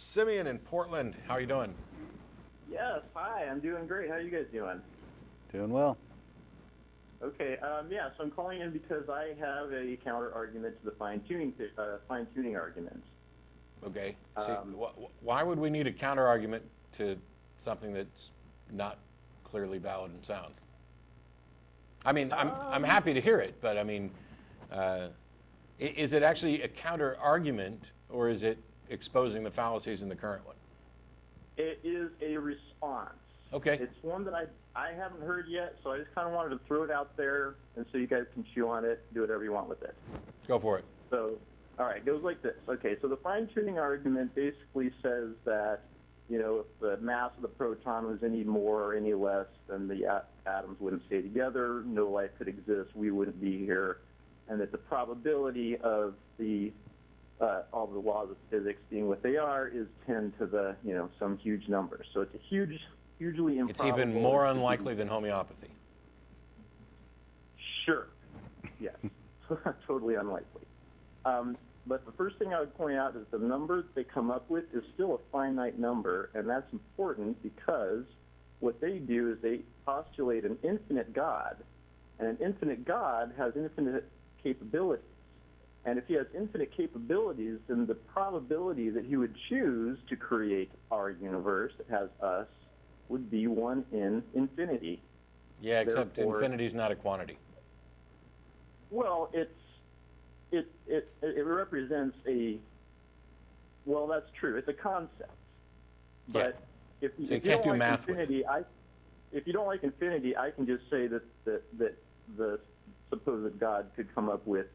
Simeon in Portland. How are you doing? Yes, hi, I'm doing great. How are you guys doing? Doing well. Okay, so I'm calling in because I have a counter argument to the fine-tuning argument. Okay. Why would we need a counter argument to something that's not clearly valid and sound? I mean, I'm happy to hear it, but I mean, is it actually a counter argument, or is it exposing the fallacies in the current one? It is a response. Okay. It's one that I haven't heard yet, so I just kind of wanted to throw it out there, and so you guys can chew on it, do whatever you want with it. Go for it. So, all right, it goes like this. Okay, so the fine-tuning argument basically says that, if the mass of the proton was any more or any less, then the atoms wouldn't stay together, no life could exist, we wouldn't be here, and that the probability of all the laws of physics being what they are is 10 to the, some huge number. So it's a hugely improbable. It's even more unlikely than homeopathy. Sure. Yes. Totally unlikely. But the first thing I would point out is the number they come up with is still a finite number, and that's important because what they do is they postulate an infinite God, and an infinite God has infinite capabilities. And if he has infinite capabilities, then the probability that he would choose to create our universe that has us would be 1 in infinity. Yeah, except infinity is not a quantity. Well, it represents well, that's true. It's a concept. But yeah. if you don't like infinity, if you don't like infinity, I can just say that the supposed God could come up with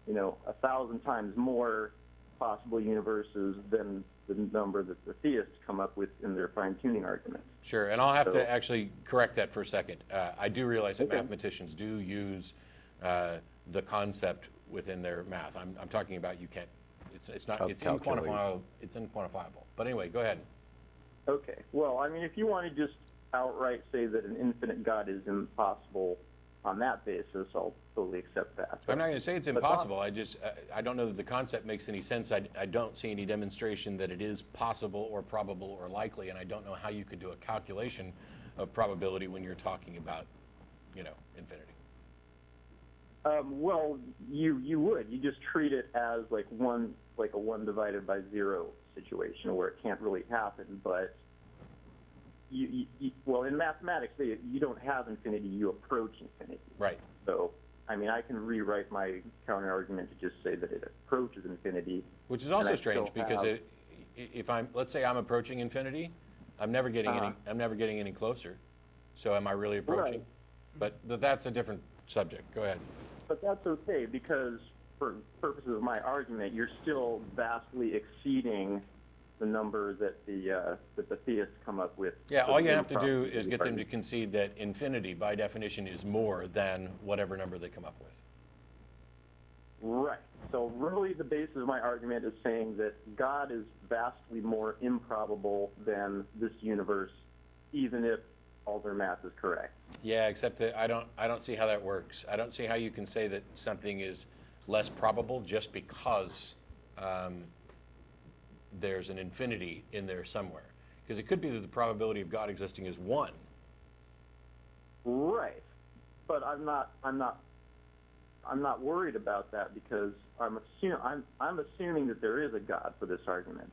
1,000 times more possible universes than the number that the theists come up with in their fine-tuning argument. Sure, and I'll have to actually correct that for a second. I do realize that mathematicians do use the concept within their math. I'm talking about you can't. It's unquantifiable. It's unquantifiable. But anyway, go ahead. Okay. Well, I mean, if you want to just outright say that an infinite God is impossible on that basis, I'll totally accept that. I'm not going to say it's impossible. I don't know that the concept makes any sense. I don't see any demonstration that it is possible or probable or likely, and I don't know how you could do a calculation of probability when you're talking about, infinity. Well, you would. You just treat it as like a 1 divided by 0 situation where it can't really happen, but well, in mathematics, you don't have infinity, you approach infinity. Right. So, I mean, I can rewrite my counter argument to just say that it approaches infinity. Which is also strange because let's say I'm approaching infinity, I'm never getting any closer. So am I really approaching? Right. But that's a different subject. Go ahead. But that's okay because for purposes of my argument, you're still vastly exceeding the number that the theists come up with. Yeah, all you have to do is get them to concede that infinity, by definition, is more than whatever number they come up with. Right. So really the basis of my argument is saying that God is vastly more improbable than this universe, even if all their math is correct. Yeah, except that I don't see how that works. I don't see how you can say that something is less probable just because there's an infinity in there somewhere. Because it could be that the probability of God existing is 1. Right. But I'm not worried about that because I'm assuming that there is a God for this argument,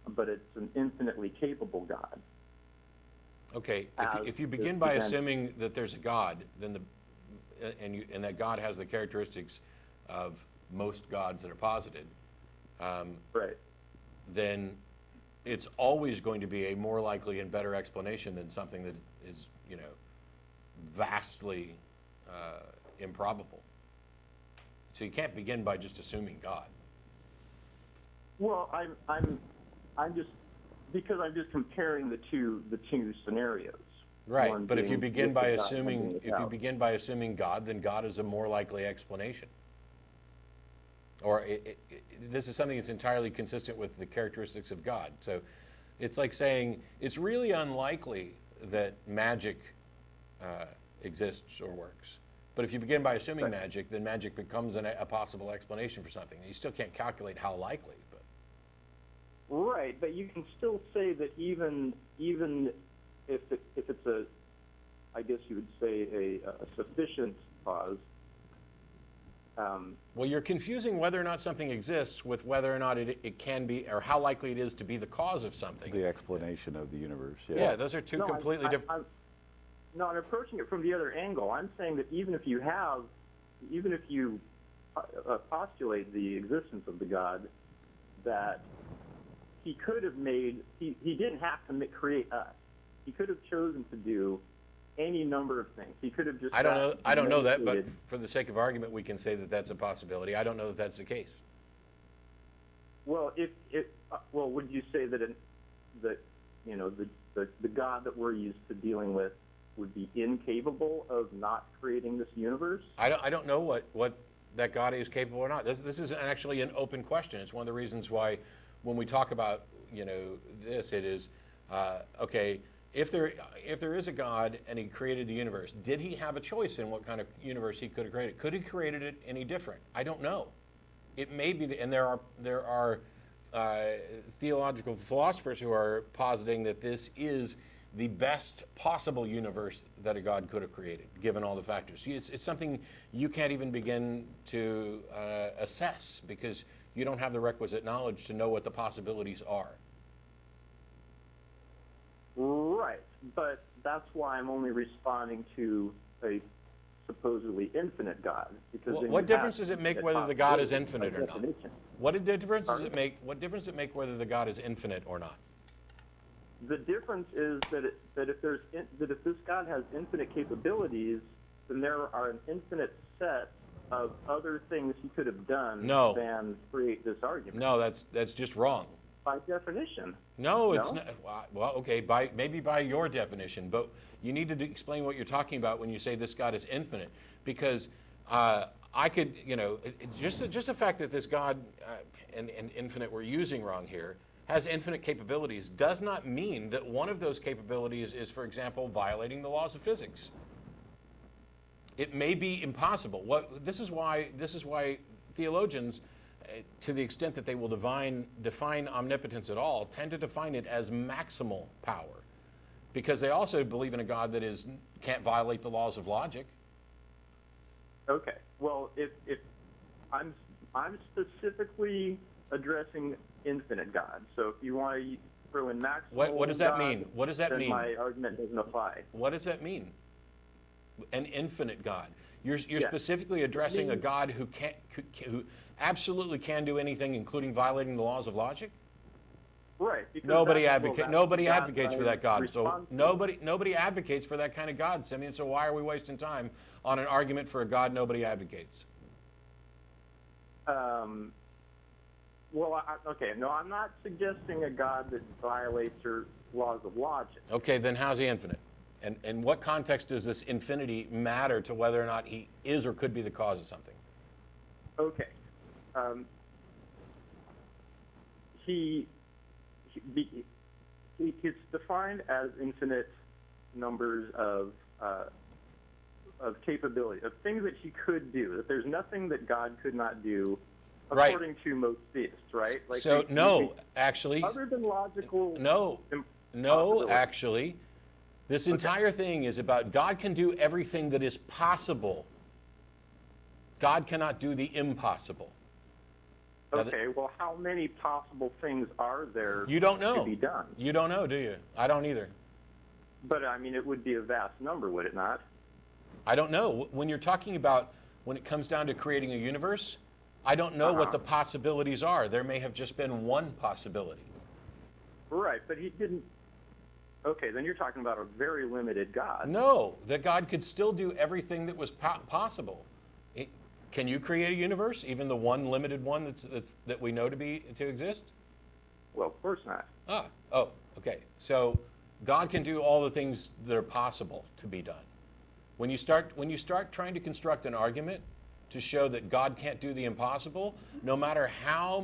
but it's an infinitely capable God. Okay, if you begin by assuming that there's a God, then and that God has the characteristics of most gods that are posited, right, then it's always going to be a more likely and better explanation than something that is, vastly improbable. So you can't begin by just assuming God. Well, I'm just comparing the two scenarios. Right, but if you begin by assuming God, then God is a more likely explanation. Or this is something that's entirely consistent with the characteristics of God. So it's like saying it's really unlikely that magic exists or works. But if you begin by assuming magic, then magic becomes a possible explanation for something. You still can't calculate how likely, but Right, but you can still say that even if it's a, I guess you would say a sufficient cause. Well, you're confusing whether or not something exists with whether or not it can be, or how likely it is to be the cause of something. The explanation of the universe. Yeah, those are two completely different. No, I'm approaching it from the other angle. I'm saying that even if you postulate the existence of the God, that he could have made, he didn't have to create us. He could have chosen to do any number of things. He could have just. I don't know that, but for the sake of argument, we can say that that's a possibility. I don't know that that's the case. Well, would you say that the God that we're used to dealing with would be incapable of not creating this universe? I don't know what that God is capable or not. This is actually an open question. It's one of the reasons why when we talk about this, it is okay. If there is a God and he created the universe, did he have a choice in what kind of universe he could have created? Could he created it any different? I don't know. It may be, and there are theological philosophers who are positing that this is the best possible universe that a God could have created, given all the factors. It's something you can't even begin to assess because you don't have the requisite knowledge to know what the possibilities are. Right, but that's why I'm only responding to a supposedly infinite God. Because what difference does it make whether the God is infinite or not? What difference does it make? What difference does it make whether the God is infinite or not? The difference is that if this God has infinite capabilities, then there are an infinite set of other things he could have done than create this argument. No, that's just wrong. By definition. No, it's not. Well, okay, maybe by your definition, but you need to explain what you're talking about when you say this God is infinite, because I could, just the fact that this God and infinite we're using wrong here has infinite capabilities does not mean that one of those capabilities is, for example, violating the laws of physics. It may be impossible. This is why theologians, to the extent that they will define omnipotence at all, tend to define it as maximal power, because they also believe in a God that can't violate the laws of logic. Okay. Well, if I'm specifically addressing infinite God, so if you want to throw in maximal, what does that mean? What does that then mean? My argument doesn't apply. What does that mean? An infinite God. You're specifically addressing a God who who absolutely can do anything, including violating the laws of logic? Right. Nobody advocates for that God. So nobody advocates for that kind of God. I mean, so why are we wasting time on an argument for a God nobody advocates? Okay. No, I'm not suggesting a God that violates your laws of logic. Okay, then how's he infinite? And in what context does this infinity matter to whether or not he is or could be the cause of something? Okay. It's defined as infinite numbers of capability, of things that he could do. That there's nothing that God could not do, according to most theists, right? Like so actually, other than logical. No, actually. This entire thing is about God can do everything that is possible. God cannot do the impossible. Okay, well, how many possible things are there you don't know. to be done? You don't know, do you? I don't either. But, I mean, it would be a vast number, would it not? I don't know. When you're talking about when it comes down to creating a universe, I don't know what the possibilities are. There may have just been one possibility. Right, but he didn't. Okay, then you're talking about a very limited God. No, that God could still do everything that was possible. Can you create a universe, even the one limited one that we know to exist? Well, of course not. Okay. So God can do all the things that are possible to be done. When you start trying to construct an argument to show that God can't do the impossible, no matter how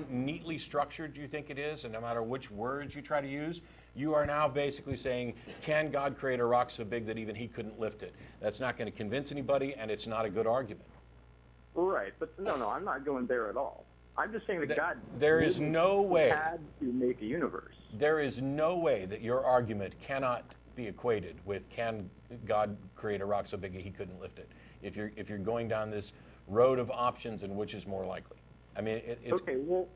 neatly structured you think it is, and no matter which words you try to use, you are now basically saying, can God create a rock so big that even he couldn't lift it? That's not going to convince anybody, and it's not a good argument. Right, but no, I'm not going there at all. I'm just saying that God there is no way. had to make a universe. There is no way that your argument cannot be equated with can God create a rock so big he couldn't lift it. If you're going down this road of options and which is more likely. I mean, it's Okay, well,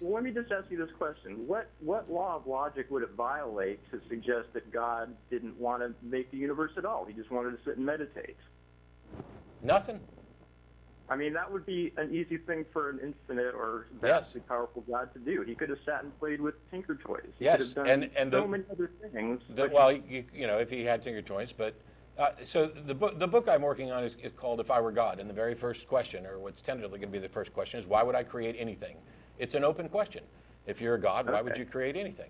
let me just ask you this question. What law of logic would it violate to suggest that God didn't want to make the universe at all? He just wanted to sit and meditate. nothing. I mean, that would be an easy thing for an infinite or vastly powerful God to do. He could have sat and played with Tinker Toys. He Yes, could have done and so many other things. well, you know, if he had Tinker Toys, but so the book I'm working on is called If I Were God, and the very first question, or what's tentatively going to be the first question, is why would I create anything? It's an open question. If you're a God, why would you create anything?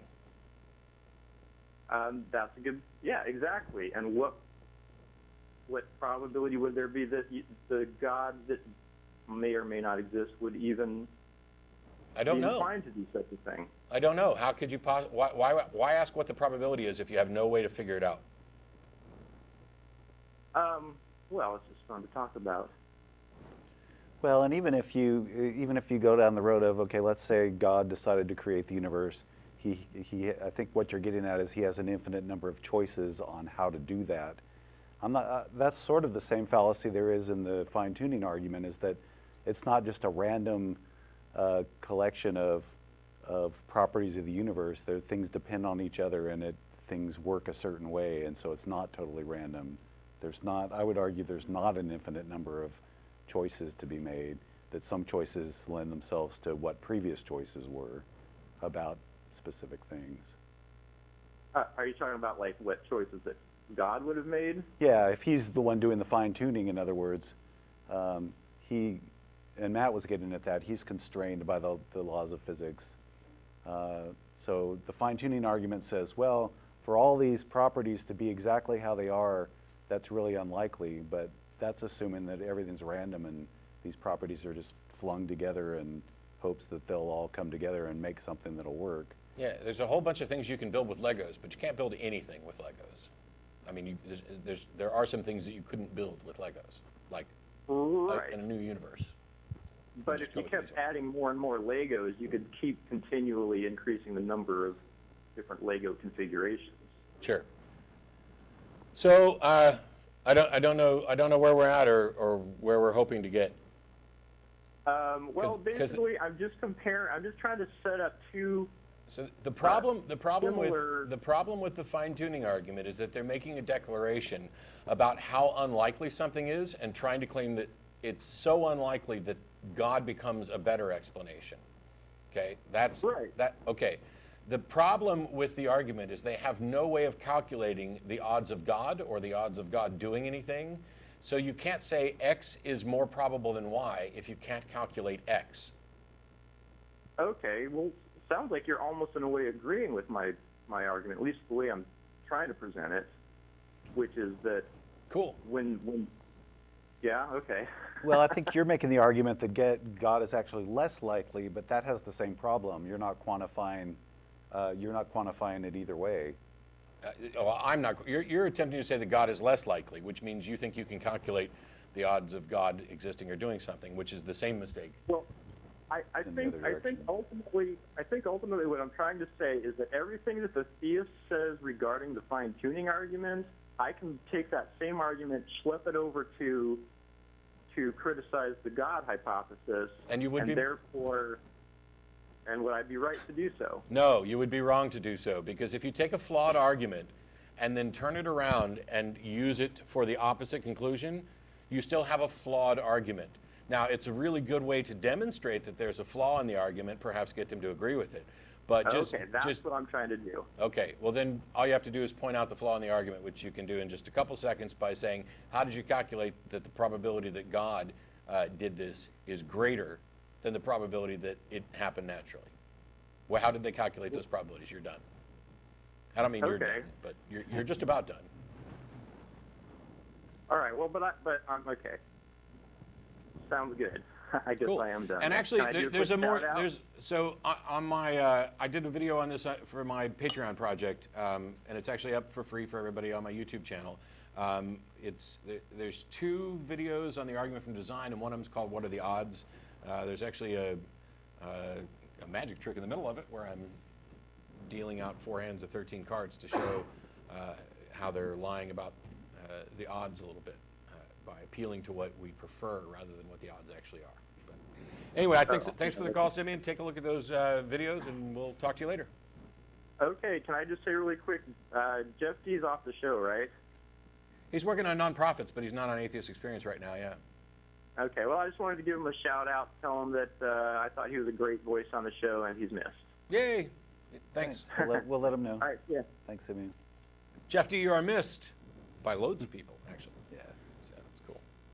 That's a good, yeah, exactly. And what probability would there be that the God that may or may not exist would even I don't be know. inclined to do such a thing? I don't know. How could you why ask what the probability is if you have no way to figure it out? Well, it's just fun to talk about. Well, and even if you go down the road of, okay, let's say God decided to create the universe, I think what you're getting at is he has an infinite number of choices on how to do that. That's sort of the same fallacy there is in the fine-tuning argument, is that it's not just a random collection of properties of the universe. Things depend on each other, and things work a certain way, and so it's not totally random. I would argue there's not an infinite number of choices to be made, that some choices lend themselves to what previous choices were about specific things. Are you talking about like what choices that God would have made? Yeah, if he's the one doing the fine-tuning, in other words, and Matt was getting at that, he's constrained by the laws of physics. So the fine-tuning argument says, well, for all these properties to be exactly how they are, that's really unlikely, but that's assuming that everything's random and these properties are just flung together in hopes that they'll all come together and make something that'll work. Yeah, there's a whole bunch of things you can build with Legos, but you can't build anything with Legos. I mean, there are some things that you couldn't build with Legos, like in a new universe. But if you kept adding more and more Legos, you could keep continually increasing the number of different Lego configurations. Sure. So I don't know where we're at or where we're hoping to get. Well, basically, I'm just trying to set up two. So the problem with the fine-tuning argument is that they're making a declaration about how unlikely something is and trying to claim that it's so unlikely that God becomes a better explanation. Okay, that's right. Okay. The problem with the argument is they have no way of calculating the odds of God or the odds of God doing anything. So you can't say X is more probable than Y if you can't calculate X. Okay, well, sounds like you're almost in a way agreeing with my argument, at least the way I'm trying to present it, which is that cool. Yeah, okay. Well, I think you're making the argument that God is actually less likely, but that has the same problem. You're not quantifying it either way. Well, I'm not. You're attempting to say that God is less likely, which means you think you can calculate the odds of God existing or doing something, which is the same mistake. Well, I think ultimately what I'm trying to say is that everything that the theist says regarding the fine-tuning argument, I can take that same argument, schlep it over to criticize the God hypothesis, and would I be right to do so? No, you would be wrong to do so, because if you take a flawed argument and then turn it around and use it for the opposite conclusion, you still have a flawed argument. Now, it's a really good way to demonstrate that there's a flaw in the argument, perhaps get them to agree with it. But that's what I'm trying to do. Okay, well then all you have to do is point out the flaw in the argument, which you can do in just a couple seconds by saying, how did you calculate that the probability that God did this is greater than the probability that it happened naturally? Well, how did they calculate those probabilities? You're done. I don't mean you're done, but you're just about done. All right, well, but I'm okay. Sounds good. I guess cool. I am done. And actually, on my, I did a video on this for my Patreon project, and it's actually up for free for everybody on my YouTube channel. There's two videos on the argument from design, and one of them is called "What Are the Odds?" There's actually a magic trick in the middle of it where I'm dealing out 4 hands of 13 cards to show how they're lying about the odds a little bit by appealing to what we prefer rather than what the odds actually are. But anyway, thanks for the call, Simeon. Take a look at those videos, and we'll talk to you later. Okay, can I just say really quick, Jeff D's off the show, right? He's working on nonprofits, but he's not on Atheist Experience right now, yeah. Okay, well, I just wanted to give him a shout-out, tell him that I thought he was a great voice on the show, and he's missed. Yay! Thanks. We'll let him know. All right, yeah. Thanks, Simeon. Jeff D., you are missed by loads of people.